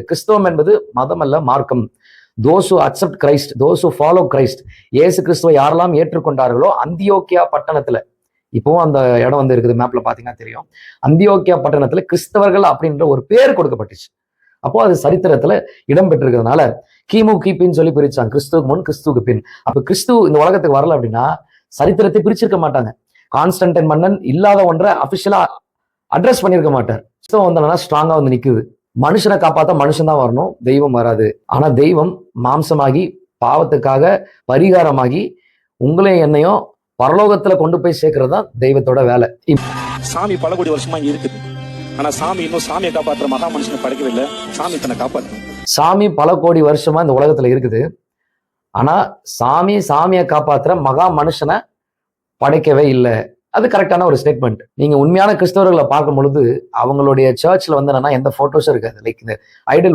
கிறிஸ்தவம் என்பது மதம் அல்ல, மார்க்கம். Those who accept Christ, those who follow Christ, இயேசு கிறிஸ்துவை யாரெல்லாம் ஏற்றுக்கொண்டார்களோ, அந்தியோக்கியா பட்டணத்துல, இப்பவும் அந்த இடம் வந்து இருக்குது, மேப்ல பாத்தீங்கன்னா தெரியும். அந்தியோக்கியா பட்டணத்துல கிறிஸ்தவர்கள் அப்படின்ற ஒரு பேர் கொடுக்கப்பட்டுச்சு. அப்போ அது சரித்திரத்துல இடம் பெற்றிருக்கிறதுனால கிமு கிபின்னு சொல்லி பிரிச்சாங்க, கிறிஸ்துவுக்கு முன் கிறிஸ்துவுக்கு பின். அப்ப கிறிஸ்து இந்த உலகத்துக்கு வரல அப்படின்னா சரித்திரத்தை பிரிச்சிருக்க மாட்டாங்க. கான்ஸ்டன்டைன் மன்னன் இல்லாத ஒன்றை அபிஷியலா அட்ரஸ் பண்ணிருக்க மாட்டார். கிறிஸ்தவம் வந்தனா ஸ்ட்ராங்கா வந்து நிக்குது. மனுஷனை காப்பாத்த மனுஷன் தான் வரணும், தெய்வம் வராது. ஆனா தெய்வம் மாம்சமாகி பாவத்துக்காக பரிகாரமாகி உங்களையும் என்னையும் பரலோகத்துல கொண்டு போய் சேர்க்கறது தான் தெய்வத்தோட வேலை. சாமி பல கோடி வருஷமா இங்க இருக்குது. ஆனா சாமி இன்னும் சாமியை காப்பாற்றுற மகா மனுஷனை படைக்கவே இல்லை. சாமி தன்னை காப்பாற்று. சாமி பல கோடி வருஷமா இந்த உலகத்துல இருக்குது. ஆனா சாமியை காப்பாத்துற மகா மனுஷனை படைக்கவே இல்லை. அது கரெக்டான ஒரு ஸ்டேட்மெண்ட். நீங்க உண்மையான கிறிஸ்தவர்களை பார்க்கும் பொழுது அவங்களுடைய சர்ச்ல வந்து என்னன்னா எந்த போட்டோஸும் இருக்காது. லைக் இந்த ஐடல்